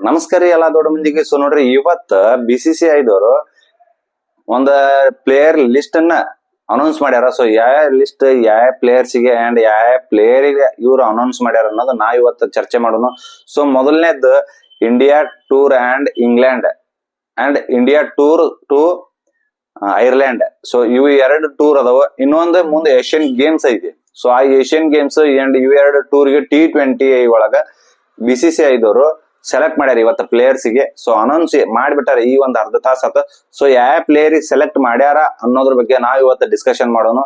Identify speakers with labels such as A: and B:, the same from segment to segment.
A: ನಮಸ್ಕಾರ ರೀ ಎಲ್ಲಾ ದೊಡ್ಡ ಮಂದಿಗೆ. ಸೊ ನೋಡ್ರಿ, ಇವತ್ತ BCCI ಒಂದ್ ಪ್ಲೇಯರ್ ಲಿಸ್ಟ್ ಅನ್ನ ಅನೌನ್ಸ್ ಮಾಡ್ಯಾರ. ಸೊ ಯಾವ ಲಿಸ್ಟ್ ಯಾವ ಪ್ಲೇಯರ್ಸ್ ಗೆ ಅಂಡ್ ಯಾವ ಪ್ಲೇಯರ್ ಗೆ ಇವ್ರು ಅನೌನ್ಸ್ ಮಾಡ್ಯಾರ ಅನ್ನೋದು ನಾ ಇವತ್ತು ಚರ್ಚೆ ಮಾಡೋಣ. ಸೊ ಮೊದಲನೇದ್ India tour and England and India tour to Ireland. So ಇವು ಎರಡು ಟೂರ್ ಅದಾವ. ಇನ್ನೊಂದು ಮುಂದೆ ಏಷ್ಯನ್ ಗೇಮ್ಸ್ ಐತಿ. ಸೊ ಆ ಏಷ್ಯನ್ ಗೇಮ್ಸ್ ಅಂಡ್ ಇವ್ ಎರಡು ಟೂರ್ಗೆ T20 ಒಳಗ BCCI ಸೆಲೆಕ್ಟ್ ಮಾಡ್ಯಾರ ಇವತ್ತು ಪ್ಲೇಯರ್ಸ್ ಗೆ. ಸೊ ಅನೌನ್ಸ್ ಮಾಡ್ಬಿಟ್ಟಾರ ಈ ಒಂದ್ ಅರ್ಧ ತಾಸ ಆತ. ಸೊ ಯಾವ ಪ್ಲೇಯರ್ ಸೆಲೆಕ್ಟ್ ಮಾಡ್ಯಾರ ಅನ್ನೋದ್ರ ಬಗ್ಗೆ ನಾವ್ ಇವತ್ತು ಡಿಸ್ಕಷನ್ ಮಾಡೋಣ.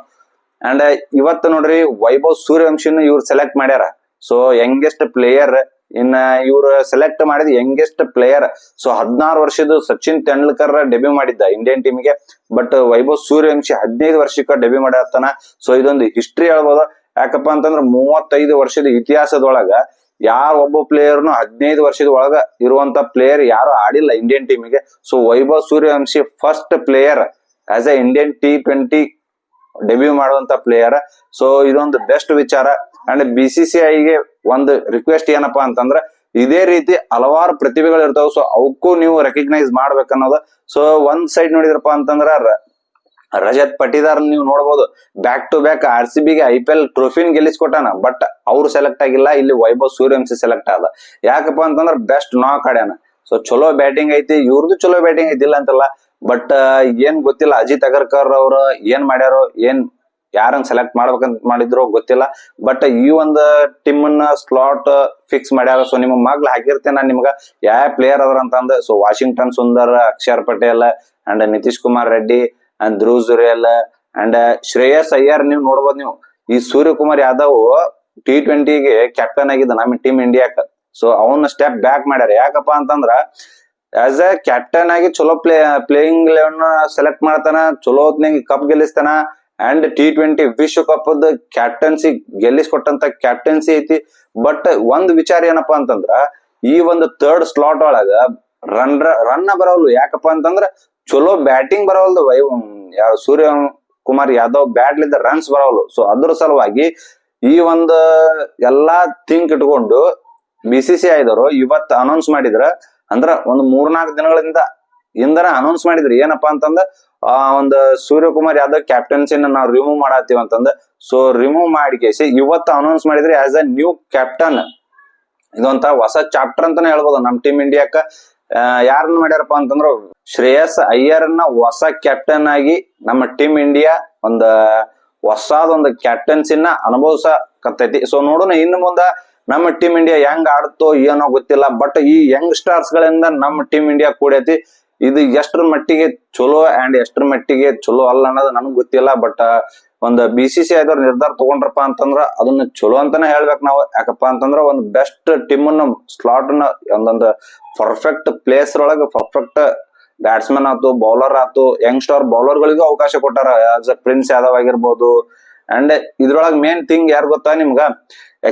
A: ಅಂಡ್ ಇವತ್ತು ನೋಡ್ರಿ, ವೈಭವ್ ಸೂರ್ಯವಂಶಿನ ಇವ್ರು ಸೆಲೆಕ್ಟ್ ಮಾಡ್ಯಾರ. ಸೊ ಯಂಗೆಸ್ಟ್ ಪ್ಲೇಯರ್ ಇನ್ನ ಇವ್ರು ಸೆಲೆಕ್ಟ್ ಮಾಡಿದ ಯಂಗೆಸ್ಟ್ ಪ್ಲೇಯರ್. ಸೊ 16 ವರ್ಷದ ಸಚಿನ್ ತೆಂಡೂಲ್ಕರ್ ಡೆಬ್ಯೂ ಮಾಡಿದ್ದ ಇಂಡಿಯನ್ ಟೀಮ್ಗೆ. ಬಟ್ ವೈಭವ್ ಸೂರ್ಯವಂಶಿ 15 ವರ್ಷಕ್ಕ ಡೆಬ್ಯೂ ಮಾಡತ್ತಾನ. ಸೊ ಇದೊಂದು ಹಿಸ್ಟ್ರಿ ಹೇಳ್ಬೋದು. ಯಾಕಪ್ಪ ಅಂತಂದ್ರ 35 ವರ್ಷದ ಇತಿಹಾಸದೊಳಗ ಯಾರ ಒಬ್ಬ ಪ್ಲೇಯರ್ನು 15 ವರ್ಷದ ಒಳಗ ಇರುವಂತ ಪ್ಲೇಯರ್ ಯಾರು ಆಡಿಲ್ಲ ಇಂಡಿಯನ್ ಟೀಮಿಗೆ. So Vaibhav Suryavanshi first player as a Indian T20 debut ಮಾಡುವಂತ ಪ್ಲೇಯರ್. ಸೊ ಇದೊಂದು ಬೆಸ್ಟ್ ವಿಚಾರ. ಅಂಡ್ BCCIಗೆ ಒಂದು ರಿಕ್ವೆಸ್ಟ್ ಏನಪ್ಪಾ ಅಂತಂದ್ರ, ಇದೇ ರೀತಿ ಹಲವಾರು ಪ್ರತಿಭೆಗಳು ಇರ್ತಾವ. ಸೊ ಅವಕ್ಕೂ ನೀವು ರೆಕಗ್ನೈಸ್ ಮಾಡ್ಬೇಕನ್ನೋದು. ಸೊ ಒಂದ್ ಸೈಡ್ ನೋಡಿದ್ರಪ್ಪ ಅಂತಂದ್ರ ರಜತ್ ಪಟಿದಾರ್ ನೀವು ನೋಡಬಹುದು, ಬ್ಯಾಕ್ ಟು ಬ್ಯಾಕ್ RCBಗೆ IPL ಟ್ರೋಫಿನ್ ಗೆಲ್ಲಿಸ್ಕೊಟ್ಟಾನ. ಬಟ್ ಅವ್ರು ಸೆಲೆಕ್ಟ್ ಆಗಿಲ್ಲ. ಇಲ್ಲಿ ವೈಭವ್ ಸೂರ್ಯವಂಶಿ ಸೆಲೆಕ್ಟ್ ಆದ. ಯಾಕಪ್ಪ ಅಂತಂದ್ರ ಬೆಸ್ಟ್ ನಾಕ್ ಆಡ್ಯಾನ. ಸೊ ಚಲೋ ಬ್ಯಾಟಿಂಗ್ ಐತಿ, ಇವ್ರದ್ದು ಚಲೋ ಬ್ಯಾಟಿಂಗ್ ಐತಿಲ್ಲ ಅಂತಲ್ಲ. ಬಟ್ ಏನ್ ಗೊತ್ತಿಲ್ಲ, ಅಜಿತ್ ಅಗರ್ಕರ್ ಅವ್ರ ಏನ್ ಮಾಡ್ಯಾರೋ, ಏನ್ ಯಾರನ್ನ ಸೆಲೆಕ್ಟ್ ಮಾಡ್ಬೇಕಂತ ಮಾಡಿದ್ರು ಗೊತ್ತಿಲ್ಲ. ಬಟ್ ಈ ಒಂದು ಟೀಮ್ ನ ಸ್ಲಾಟ್ ಫಿಕ್ಸ್ ಮಾಡ್ಯಾರ. ಸೊ ನಿಮ್ಮ ಮಗ್ಳು ಹಾಕಿರ್ತೇನೆ ನಾನು ನಿಮ್ಗ ಯಾವ ಪ್ಲೇಯರ್ ಅದ್ರ ಅಂತಂದ. So Washington Sundar, Akshar Patel and Nitish Kumar Reddy and Dhruv Jurel and Shreyas Iyer ನೀವು ನೋಡ್ಬೋದು. ನೀವು ಈ ಸೂರ್ಯಕುಮಾರ್ ಯಾದವ್ T20ಗೆ ಕ್ಯಾಪ್ಟನ್ ಆಗಿದ್ದ ನಮ್ಮ ಟೀಮ್ ಇಂಡಿಯಾಕ. ಸೊ ಅವನ್ನ ಸ್ಟೆಪ್ ಬ್ಯಾಕ್ ಮಾಡ್ಯಾರ. ಯಾಕಪ್ಪ ಅಂತಂದ್ರ ಆಸ್ ಎ ಕ್ಯಾಪ್ಟನ್ ಆಗಿ ಚಲೋ ಪ್ಲೇಯಿಂಗ್ ಲೆವೆನ್ ಸೆಲೆಕ್ಟ್ ಮಾಡ್ತಾನ, ಚಲೋ ಹೊತ್ನಾಗ ಕಪ್ ಗೆಲ್ಲಿಸ್ತಾನ. ಅಂಡ್ T20 ವಿಶ್ವಕಪ್ ಕ್ಯಾಪ್ಟನ್ಸಿ ಗೆಲ್ಲಿಸ್ಕೊಟ್ಟಂತ ಕ್ಯಾಪ್ಟನ್ಸಿ ಐತಿ. ಬಟ್ ಒಂದ್ ವಿಚಾರ ಏನಪ್ಪಾ ಅಂತಂದ್ರ, ಈ ಒಂದು ಥರ್ಡ್ ಸ್ಲಾಟ್ ಒಳಗ ರನ್ ಬರವಲ್ಲು. ಯಾಕಪ್ಪ ಅಂತಂದ್ರ ಚಲೋ ಬ್ಯಾಟಿಂಗ್ ಬರವಲ್ದು. ಸೂರ್ಯ ಕುಮಾರ್ ಯಾದವ್ ಬ್ಯಾಟ್ಲಿದ್ದ ರನ್ಸ್ ಬರವಲ್ಲು. ಸೊ ಅದ್ರ ಸಲುವಾಗಿ ಈ ಒಂದು ಎಲ್ಲಾ ಥಿಂಕ್ ಇಟ್ಕೊಂಡು BCCI ಇವತ್ತು ಅನೌನ್ಸ್ ಮಾಡಿದ್ರ. ಅಂದ್ರ ಒಂದು 3-4 ದಿನಗಳಿಂದ ಇಂದನ ಅನೌನ್ಸ್ ಮಾಡಿದ್ರಿ ಏನಪ್ಪಾ ಅಂತಂದ, ಒಂದು ಸೂರ್ಯಕುಮಾರ್ ಯಾದವ್ ಕ್ಯಾಪ್ಟನ್ಸಿನ ನಾವು ರಿಮೂವ್ ಮಾಡತ್ತೀವಿ ಅಂತಂದ. ಸೊ ರಿಮೂವ್ ಮಾಡಿಕೇಸಿ ಇವತ್ತು ಅನೌನ್ಸ್ ಮಾಡಿದ್ರಿ ಆಸ್ ಅ ನ್ಯೂ ಕ್ಯಾಪ್ಟನ್. ಇದೊಂತ ಹೊಸ ಚಾಪ್ಟರ್ ಅಂತಾನೆ ಹೇಳ್ಬೋದು ನಮ್ ಟೀಮ್ ಇಂಡಿಯಾಕ್ಕ. ಯಾರನ್ನ ಮಾಡ್ಯಾರಪ್ಪ ಅಂತಂದ್ರ ಶ್ರೇಯಸ್ ಅಯ್ಯರ್ನ ಹೊಸ ಕ್ಯಾಪ್ಟನ್ ಆಗಿ ನಮ್ಮ ಟೀಮ್ ಇಂಡಿಯಾ ಒಂದ್ ಹೊಸದೊಂದು ಕ್ಯಾಪ್ಟನ್ಸಿನ ಅನುಭವಿಸಕತ್ತೈತಿ. ಸೊ ನೋಡೋಣ ಇನ್ನು ಮುಂದ ನಮ್ಮ ಟೀಮ್ ಇಂಡಿಯಾ ಹೆಂಗ್ ಆಡುತ್ತೋ ಏನೋ ಗೊತ್ತಿಲ್ಲ. ಬಟ್ ಈ ಯಂಗ್ ಸ್ಟಾರ್ಸ್ ಗಳಿಂದ ನಮ್ಮ ಟೀಮ್ ಇಂಡಿಯಾ ಕೂಡೈತಿ. ಇದು ಎಷ್ಟ್ರ ಮಟ್ಟಿಗೆ ಚಲೋ ಅಂಡ್ ಎಷ್ಟ್ರ ಮಟ್ಟಿಗೆ ಚಲೋ ಅಲ್ಲ ಅನ್ನೋದು ನನಗ್ ಗೊತ್ತಿಲ್ಲ. ಬಟ್ ಒಂದು BCCI ನಿರ್ಧಾರ ತಗೊಂಡ್ರಪ್ಪ ಅಂತಂದ್ರ ಅದನ್ನ ಚಲೋ ಅಂತಾನೆ ಹೇಳ್ಬೇಕು ನಾವು. ಯಾಕಪ್ಪ ಅಂತಂದ್ರ ಒಂದು ಬೆಸ್ಟ್ ಟೀಮ್ ಅನ್ನ ಸ್ಲಾಟ್ ನ ಒಂದೊಂದು ಪರ್ಫೆಕ್ಟ್ ಪ್ಲೇಸ್ ಒಳಗ ಪರ್ಫೆಕ್ಟ್ ಬ್ಯಾಟ್ಸ್ಮನ್ ಆತು, ಬೌಲರ್ ಆತು, ಯಂಗ್ ಸ್ಟಾರ್ ಬೌಲರ್ ಗಳಿಗೂ ಅವಕಾಶ ಕೊಟ್ಟಾರ. ಆಸ್ ಅ ಪ್ರಿನ್ಸ್ ಯಾದವ್ ಆಗಿರ್ಬೋದು. ಅಂಡ್ ಇದ್ರೊಳಗ ಮೇನ್ ಥಿಂಗ್ ಯಾರು ಗೊತ್ತಾ ನಿಮ್ಗ,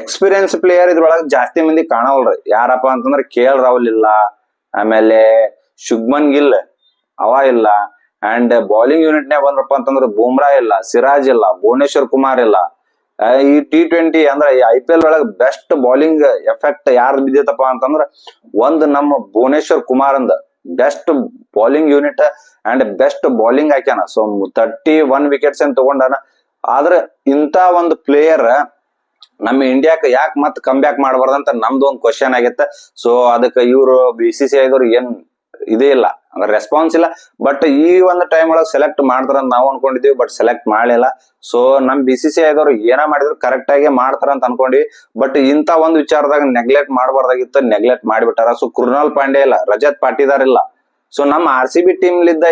A: ಎಕ್ಸ್ಪೀರಿಯನ್ಸ್ ಪ್ಲೇಯರ್ ಇದ್ರೊಳಗ ಜಾಸ್ತಿ ಮಂದಿ ಕಾಣವಲ್ರಿ. ಯಾರಪ್ಪ ಅಂತಂದ್ರ KL ರಾಹುಲ್ ಇಲ್ಲ, ಆಮೇಲೆ ಶುಭ್ಮನ್ ಗಿಲ್ ಅವ ಇಲ್ಲ. ಅಂಡ್ ಬೌಲಿಂಗ್ ಯೂನಿಟ್ ನೇ ಬಂದ್ರಪ್ಪ ಅಂತಂದ್ರ ಬೂಮ್ರಾ ಇಲ್ಲ, ಸಿರಾಜ್ ಇಲ್ಲ, ಭುವನೇಶ್ವರ್ ಕುಮಾರ್ ಇಲ್ಲ. ಈ T20 ಅಂದ್ರ ಈ IPL ಒಳಗ ಬೆಸ್ಟ್ ಬೌಲಿಂಗ್ ಎಫೆಕ್ಟ್ ಯಾರು ಬಿದ್ದೈತಪ್ಪ ಅಂತಂದ್ರ ಒಂದ್ ನಮ್ಮ ಭುವನೇಶ್ವರ್ ಕುಮಾರ್ ಅಂದ best bowling unit and best bowling ಹಾಕ್ಯಾನ. ಸೊ 31 ವಿಕೆಟ್ಸ್ ಏನ್ ತಗೊಂಡಾನ. ಆದ್ರ ಇಂತ ಒಂದು ಪ್ಲೇಯರ್ ನಮ್ಮ ಇಂಡಿಯಾಕ್ ಯಾಕೆ ಮತ್ ಕಮ್ ಬ್ಯಾಕ್ ಮಾಡಬಾರ್ದಂತ ನಮ್ದು ಒಂದು ಕ್ವಶನ್ ಆಗಿತ್ತ. ಸೊ ಅದಕ್ಕೆ ಇವ್ರು BCCI ಏನ್ ಇದೇ ಇಲ್ಲ ಅಂದ್ರೆ ರೆಸ್ಪಾನ್ಸ್ ಇಲ್ಲ. ಬಟ್ ಈ ಒಂದು ಟೈಮ್ ಒಳಗೆ ಸೆಲೆಕ್ಟ್ ಮಾಡ್ತಾರಂತ ನಾವು ಅನ್ಕೊಂಡಿದೀವಿ. ಬಟ್ ಸೆಲೆಕ್ಟ್ ಮಾಡ್ಲಿಲ್ಲ. ಸೊ ನಮ್ BCCI ಏನ ಮಾಡಿದ್ರು ಕರೆಕ್ಟ್ ಆಗಿ ಮಾಡ್ತಾರ ಅಂತ ಅನ್ಕೊಂಡಿವಿ. ಬಟ್ ಇಂತ ಒಂದು ವಿಚಾರದಾಗ ನೆಗ್ಲೆಕ್ಟ್ ಮಾಡಬಾರ್ದಾಗಿತ್ತು, ನೆಗ್ಲೆಕ್ಟ್ ಮಾಡಿಬಿಟ್ಟಾರ. ಸೊ ಕೃಣಾಲ್ ಪಾಂಡ್ಯ ಇಲ್ಲ, ರಜತ್ ಪಾಟಿದಾರ್ ಇಲ್ಲ. ಸೊ ನಮ್ಮ RCB ಟೀಮ್ ಲಿದ್ದ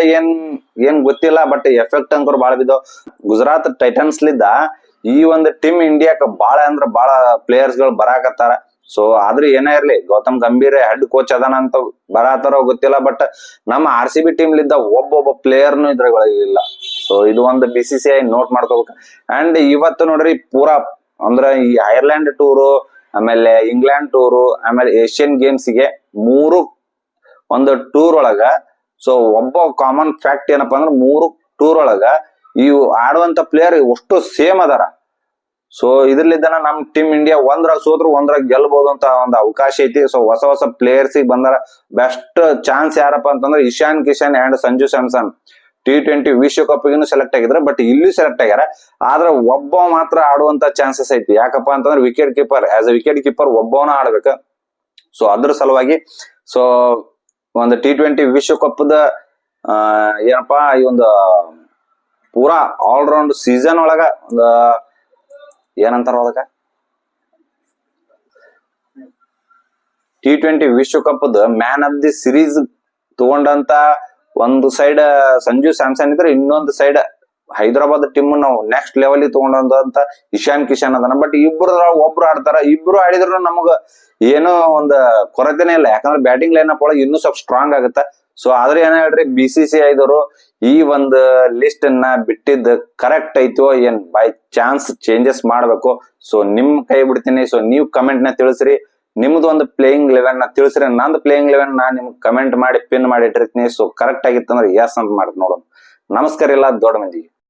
A: ಏನ್ ಗೊತ್ತಿಲ್ಲ. ಬಟ್ ಎಫೆಕ್ಟ್ ಅಂಕರ್ ಬಾಳ ಬಿದ್ದಾವ್. ಗುಜರಾತ್ ಟೈಟನ್ಸ್ ಲಿದ್ದ ಈ ಒಂದು ಟೀಮ್ ಇಂಡಿಯಾಕ ಬಾಳ ಅಂದ್ರ ಬಾಳ ಪ್ಲೇಯರ್ಸ್ ಗಳು ಬರಾಕತ್ತಾರ. ಸೊ ಆದ್ರೆ ಏನೇ ಇರ್ಲಿ, ಗೌತಮ್ ಗಂಭೀರ್ ಹೆಡ್ ಕೋಚ್ ಅದಾನ ಅಂತ ಬರಾತಾರೋ ಗೊತ್ತಿಲ್ಲ. ಬಟ್ ನಮ್ಮ RCB ಟೀಮ್ ಲಿದ್ದ ಒಬ್ಬೊಬ್ಬ ಪ್ಲೇಯರ್ನು ಇದ್ರೊಳಗೆ ಇಲ್ಲ. ಸೊ ಇದು ಒಂದು BCCI ನೋಟ್ ಮಾಡ್ಕೋಬೇಕು. ಅಂಡ್ ಇವತ್ತು ನೋಡ್ರಿ ಪೂರಾ ಅಂದ್ರ ಈ ಐರ್ಲೆಂಡ್ ಟೂರು, ಆಮೇಲೆ ಇಂಗ್ಲೆಂಡ್ ಟೂರು, ಆಮೇಲೆ ಏಷ್ಯನ್ ಗೇಮ್ಸ್ ಗೆ 3 ಒಂದು ಟೂರ್ ಒಳಗ. ಸೊ ಒಬ್ಬ ಕಾಮನ್ ಫ್ಯಾಕ್ಟ್ ಏನಪ್ಪಾ ಅಂದ್ರೆ 3 ಟೂರ್ ಒಳಗ ಈ ಆಡುವಂತ ಪ್ಲೇಯರ್ ಅಷ್ಟು ಸೇಮ್ ಅದಾರ. ಸೊ ಇದ್ರಲ್ಲಿದ್ದಾನ ನಮ್ ಟೀಮ್ ಇಂಡಿಯಾ ಒಂದ್ರಾಗ ಸೋದ್ರು ಒಂದ್ರಾಗ ಗೆಲ್ಬಹುದು ಅಂತ ಒಂದು ಅವಕಾಶ ಐತಿ. ಸೊ ಹೊಸ ಹೊಸ ಪ್ಲೇಯರ್ಸ್ ಬಂದಾರ. ಬೆಸ್ಟ್ ಚಾನ್ಸ್ ಯಾರಪ್ಪ ಅಂತಂದ್ರೆ ಇಶಾನ್ ಕಿಶನ್ ಅಂಡ್ ಸಂಜು ಸ್ಯಾಮ್ಸನ್ T20 ವಿಶ್ವಕಪ್ ಗಿನ್ನು ಸೆಲೆಕ್ಟ್ ಆಗಿದ್ರ, ಬಟ್ ಇಲ್ಲಿ ಸೆಲೆಕ್ಟ್ ಆಗ್ಯಾರ. ಆದ್ರೆ ಒಬ್ಬ ಮಾತ್ರ ಆಡುವಂತ ಚಾನ್ಸಸ್ ಐತಿ. ಯಾಕಪ್ಪ ಅಂತಂದ್ರೆ wicket keeper, as a wicket keeper ಒಬ್ಬವನ ಆಡ್ಬೇಕ. ಸೊ ಅದ್ರ ಸಲುವಾಗಿ ಸೊ ಒಂದು T20 ವಿಶ್ವಕಪ್ ದ ಏನಪ್ಪಾ ಈ ಒಂದು ಪೂರಾ ಆಲ್ರೌಂಡ್ ಸೀಸನ್ ಒಳಗ ಒಂದು ಏನಂತಾರ ಅದಕ್ಕ T20 ವಿಶ್ವಕಪ್ ದ ಮ್ಯಾನ್ ಆಫ್ ದಿ ಸಿರೀಸ್ ತಗೊಂಡಂತ ಒಂದು ಸೈಡ್ ಸಂಜು ಸ್ಯಾಮ್ಸನ್ ಇದ್ರೆ, ಇನ್ನೊಂದು ಸೈಡ್ ಹೈದರಾಬಾದ್ ಟೀಮ್ ನಾವು ನೆಕ್ಸ್ಟ್ ಲೆವೆಲ್ ತಗೊಂಡಂತ ಇಶಾನ್ ಕಿಶನ್ ಅದನ್ನ. ಬಟ್ ಇಬ್ರು ಒಬ್ರು ಆಡ್ತಾರ, ಇಬ್ರು ಆಡಿದ್ರು ನಮಗ ಏನೋ ಒಂದು ಕೊರತೆನೇ ಇಲ್ಲ. ಯಾಕಂದ್ರೆ ಬ್ಯಾಟಿಂಗ್ ಲೈನ್ ಅಪ್ ಒಳಗೆ ಇನ್ನೂ ಸ್ವಲ್ಪ ಸ್ಟ್ರಾಂಗ್ ಆಗುತ್ತ. ಸೊ ಆದ್ರೆ ಏನ್ ಹೇಳ್ರಿ, BCCI ದವರು ಈ ಒಂದು ಲಿಸ್ಟ್ ಅನ್ನ ಬಿಟ್ಟಿದ್ದು ಕರೆಕ್ಟ್ ಐತೋ ಏನ್ ಬೈ ಚಾನ್ಸ್ ಚೇಂಜಸ್ ಮಾಡ್ಬೇಕು. ಸೊ ನಿಮ್ ಕೈ ಬಿಡ್ತೀನಿ. ಸೊ ನೀವು ಕಮೆಂಟ್ ನ ತಿಳಿಸ್ರಿ, ನಿಮ್ದು ಒಂದು ಪ್ಲೇಯಿಂಗ್ 11 ನ ತಿಳಿಸ್ರಿ. ನಂದು ಪ್ಲೇಯಿಂಗ್ 11 ನಾ ನಿಮ್ಗೆ ಕಮೆಂಟ್ ಮಾಡಿ ಪಿನ್ ಮಾಡಿ ಇಟ್ಟಿರ್ತೀನಿ. ಸೊ ಕರೆಕ್ಟ್ ಆಗಿತ್ತಂದ್ರೆ ಎಸ್ ಅಂತ ಮಾಡಿ ನೋಡೋಣ. ನಮಸ್ಕಾರ ಎಲ್ಲ ದೊಡ್ಡ ಮಂದಿಗೆ.